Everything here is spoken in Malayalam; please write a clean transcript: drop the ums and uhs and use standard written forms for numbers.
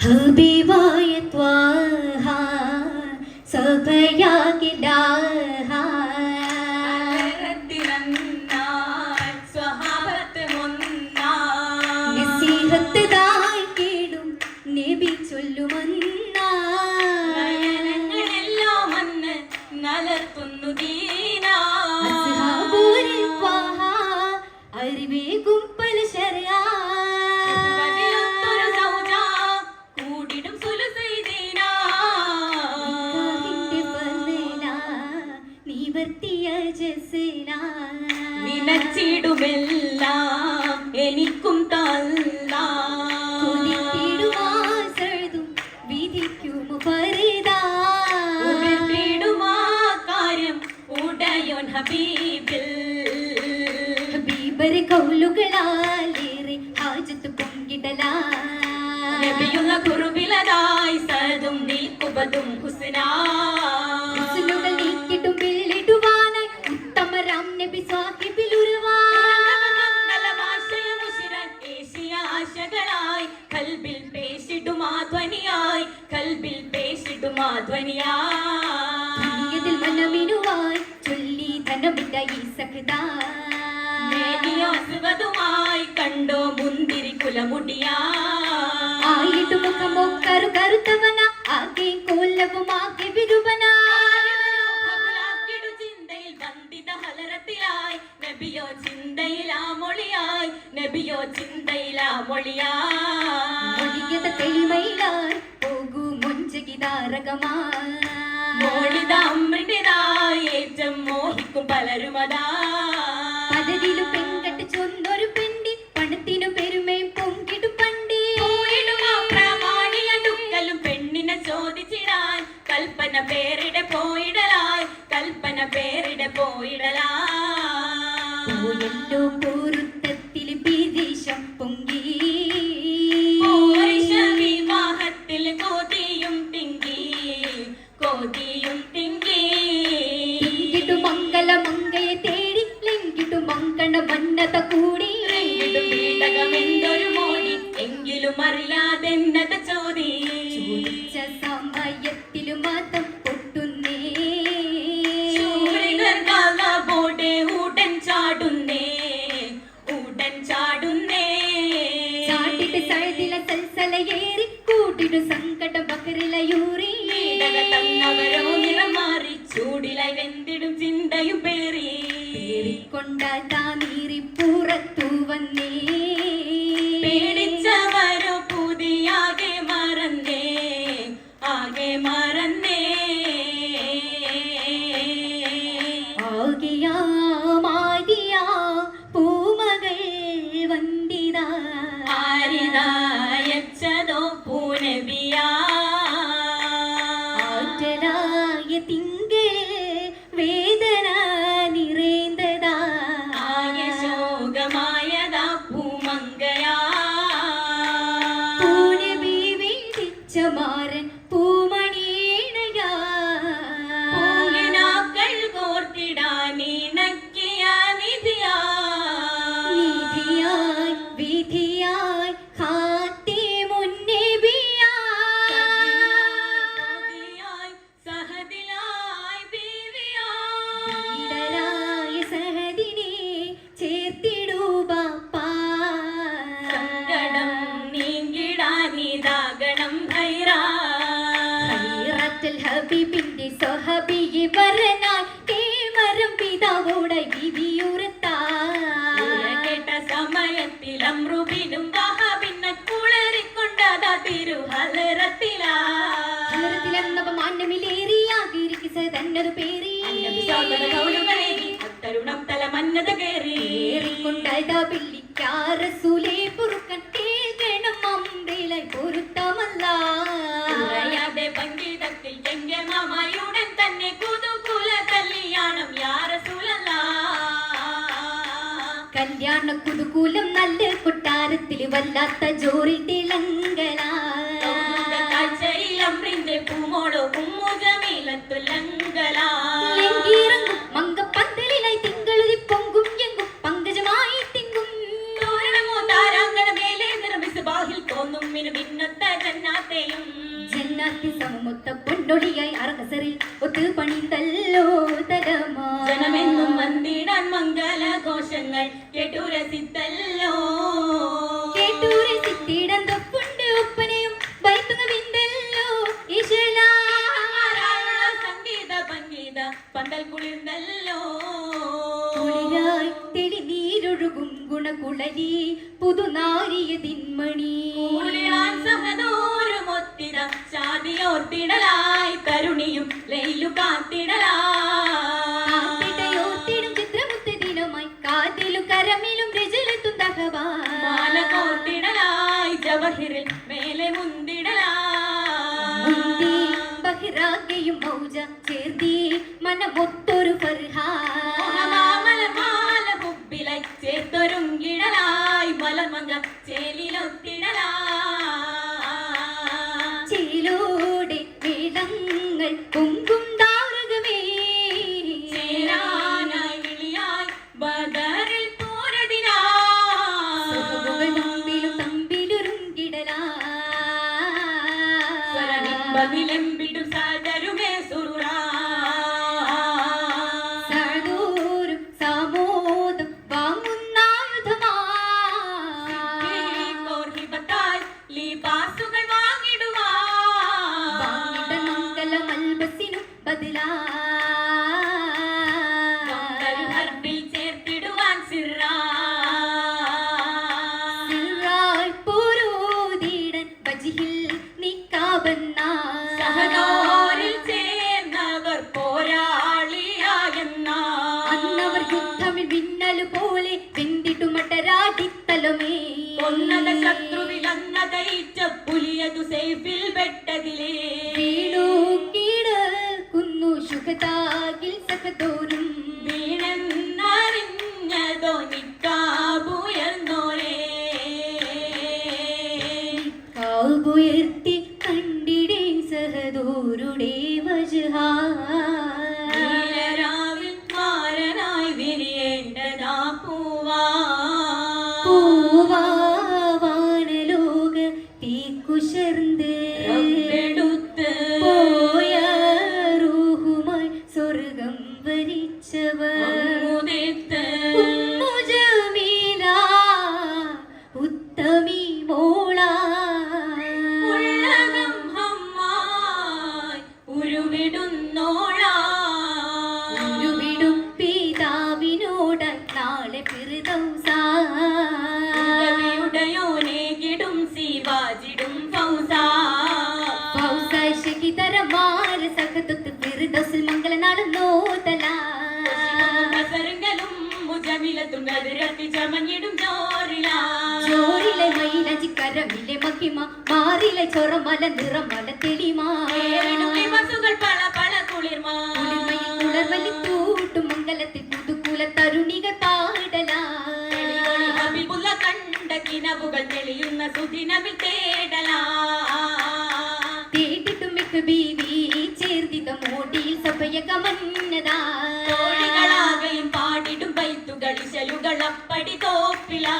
ഹബീബായ ത്വാഹ സഭയാകെ ദാഹ സ്വഹാബത്ത് മുന്നായി നസീഹത്ത് ദായി കേടും നബി ചൊല്ലുമന്നാ നയനങ്ങളെല്ലാം വന്ന് നലർത്തുന്നു ദീനാ അസ്ഹാബുൽ ത്വാഹ അറിവേകും പല ശർആ നിനച്ചിടുമെല്ലാം എനിക്കും കാര്യം ഉടയോൻ ഹബീബിൽ കൗലുകളാലേറെ ഹാജത്ത് പൊങ്കിടലാ നബിയുള്ള കുറുബിലതായി സദും നീക്കുബതും ഹുസ്നാ ഹുസ്നുകൾ നീക്കിടും ബില്ലിടുവാനായി ഉത്തമരാം നബി സാഹിബിൽ ആശകളായി കൽബിൽ പേശിടുമാധ്വനിയായി കൽബിൽ പേശിടുമാധ്വനിയായി മനമിനുവായി ചൊല്ലി ധനമിട്ടായി സഖദാ മേനിയാസുവതുമായി കണ്ടോ മുന്തിരി കുലമുടിയാ ആയിട്ട് മുഖമോ കറുകറുത്തവന ആകെ കോല്ലവുമാകെ വിരുവന ചിന്തയിൽ ബന്ധിത ഹലറത്തിലായി നബിയോ ചിന്തയിലാ മൊഴിയായി നബിയോ ചിന്തയിലാ മൊഴിയായി തെളിമയിലായി പോകൂ മുഞ്ചകിതാരകമാ മോളിതാമൃതായി ഏറ്റം മോഹിക്കും പലരുമതാ പലതിലും പെൺകെട്ട് ചൊന്നൊരു പെണ്ണി പണത്തിനു പെരുമയും പൊങ്കിടും പണ്ടേ പ്രമാണിയടുക്കലും പെണ്ണിനെ ചോദിച്ചിടാൻ കൽപ്പന പേരിടെ പോയിടലായി കൽപ്പന പേരിടെ പോയല്ലോ പൊരുത്തത്തിൽ വിദേശം പൊങ്കി വിവാഹത്തിൽ കൊതിയും തിങ്കി മംഗല മങ്കയെ തേടി ലെങ്കിട്ടു മങ്കണ മന്നത കൂടി എന്തൊരു മോടി എങ്കിലും അറിയാതെന്നത് ചോദിച്ച സമയത്തിലും മതം പൊട്ടുന്നേ ബോടെ ഉടൻ ചാടുന്നേ ചാട്ടിട്ട് സഴുതില സൽസലയേറി കൂട്ടിട്ടു സങ്കടം ബക്കറിലയൂറി തന്നവരോ നിറമാറി ചൂടിലായി വെന്തിടും ചിന്തയും പേറിക്കൊണ്ടാ നീറി പുറത്തു വന്നേ പേടിച്ചവരോ പുതിയാകെ മറന്നേ ആകെ മറന്നേ ആകെയാ മാതിയാ പൂമകൾ വന്ദിതാ ആരിതായച്ചതോ പൂനബിയാ ആറ്റലായ തിങ്കൾ വേദന നിറേന്തതാ ആയ ശോകമായതാ പൂമങ്കയാ പൂനബി വേദിച്ച മാരൻ പൂമണിയേണയാ പൂങ്കിനാക്കൾ കോർത്തിടാനിണക്കിയ നിധിയായി വിധിയായി കാത്തി മുന്നബിയായി സഹദിലായി ഈടരായ സഹദിനെ ചേർത്തിടൂ ബാപ്പാ സങ്കടം നീങ്ങിടാനിതാകണം ഖൈറത്തുൽ ഹബീബിന്റെ സ്വഹബിയെ വരനായി കേമരം പിതാവോടെ വിധിയുറത്താ കേട്ട സമയത്തിൽ അമ്രുബിനും വഹാബിനെ കുളറിക്കൊണ്ടതാ തിരുഹലറത്തിലാ തന്നൊരു പേരി തരുണം തല മന്നത കേറിക്കൊണ്ടതാ പിള്ളിക്കാറസൂലേ പൊറുക്കൻ കേൾക്കണം അമ്പേലായി പൊരുത്തമല്ല അറിയാതെ പങ്കിടത്തിൽ ജംഗമായുടൻ തന്നെ കുതുകുല കല്യാണം യാറസൂലല്ലാ കല്യാണ കുതുകൂലം നല്ല കൊട്ടാരത്തിൽ വല്ലാത്ത ജോറിൽ തിളങ്കലാ പൂമോളോ മങ്കപ്പന്തലിലായി തിങ്കളുതി പൊങ്കും എങ്കും പങ്കജമായി തിങ്കും തോരണമോ താരാങ്കണ മേലെ നിറമിസ് ബാഹിൽ തോന്നും മിനു മിന്നൊത്ത ജന്നാത്തെയും ജന്നാത്തി സമമൊത്ത പൊന്നൊളിയായി അറകസറിൽ ഒത്തു പണിതല്ലോ തലമാ ജനമെന്നും വന്നിടാൻ മംഗളഘോഷങ്ങൾ കേട്ടുരസിത്തല്ലോ കേട്ടുരസിത്തിടം തൊപ്പുണ്ട് ഒപ്പനയും വൈത്തുക വിന്തല്ലോ ഈശലാ സംഗീത പങ്കീത പന്തൽ കുളിർന്നല്ലോ കുളിരായി തെളിനീരൊഴുകും ഗുണകുളരി പുതുനാരിയ ദിന്മണി സഹദൂരമൊത്തിട ചാതിയോർത്തിടലായി കരുണിയും ലയിലു കാത്തിടയോർത്തിടും ചിത്രമുത്ത ദിനമായി കാതിലും കരമിലും രജലത്തും മാല കോർത്തിടലായി ജവഹിറിൽ മേലെ മുന്തിടലായി ബഹിറാകെയും മൗജ ചേർത്തി മനമൊത്തൊരു ഹുബിലായി ചേർത്തൊരുങ്കിടലായി മലർമങ്ക ചേലോടെ വേദങ്ങൾ പൊങ്കും താരകമേ ചേരാനായി വിളിയായി ബദറിൽ പോരതിനാ മുമ്പിലും തമ്പിലൊരുങ്കിടലാ വിലമ്പിടും സാദരുമേ സുറുറാ സാദൂരും സാമോദം വാങ്ങുന്നായുധമാ കോർഹിബത്തായി ലിബാസുകൾ വാങ്ങിടുവാ വാങ്ങിട മംഗലമൽബസിനും ബദലാ ഹർബിൽ ചേർത്തിടുവാൻ സിറാ സിറായി പോരോതിടൻ വജിഹിൽ നിക്കാബന്നാ സഹദോരിൽ ചേർന്നവർ പോരാളിയായെന്ന അന്നവർ യുദ്ധമിൽ മിന്നലു പോലെ വെന്തിട്ടുമട്ടരാടിത്തലമേ കൊന്നത ശത്രുവിലന്നതയിച്ച പുലിയതു സേഫിൽ വെട്ടതിലേ വീണു കീഴക്കുന്നു ശുഖതാകിൽ സഖതോരും വീണെന്നറിഞ്ഞതോ നിക്കാബുയർന്നോരേ കാവുയർത്തി കണ്ടിടേ സഹദോരുടെ വജ്ഹാ നീലരാവിൽ മാരനായി വിരിയേണ്ടതാ പൂവാ പൂവാനലോക തീക്കുശർന്ന് റബ്ബെടുത്ത് പോയ റൂഹുമായി സ്വർഗം വരിച്ചവർ അങ്ങുതെത്ത് ഉമ്മു ജമീല ഉത്തമി മോള ഉള്ളകം ഹമ്മായി ഉരുവിടുന്നോളാ ഉരുവിടും പിതാവിനോട് നാളെ ഉടയോനേകിടും സിവാജിടും ഫൗസാ ഫൗസായിതരമാര സഖത്തൊത്ത് ഫിർദൗസിൽ മംഗളനാളും നോതലാ കസറുകളും മുജമിലത്തും കതിരത്തി ചമഞ്ഞിടും ജോറിലാ ചോറിലെ മൈലജിക്കരമിലെ മഹിമ മാറിലെ ചൊറമല നിറമല തെളിമാ ബസുകൾ പള പള കുളിർമാ കുളർവലി തൂട്ടും മംഗലത്തിൽ പുതുക്കുല തരുണികൾ പാടലാ ഹബീബുള്ള കണ്ട കിനവുകൾ തെളിയുന്ന സുദിനമിൽ തേടലാ തേടിട്ടും മിക്ക ബീവി ചേർത്തിത മോടിയിൽ സഭയ കമന്നതാ തോഴികളാകയും പാടിടും ബൈത്തുകൾ ഇശലുകൾ അപ്പടി തോപ്പിലാ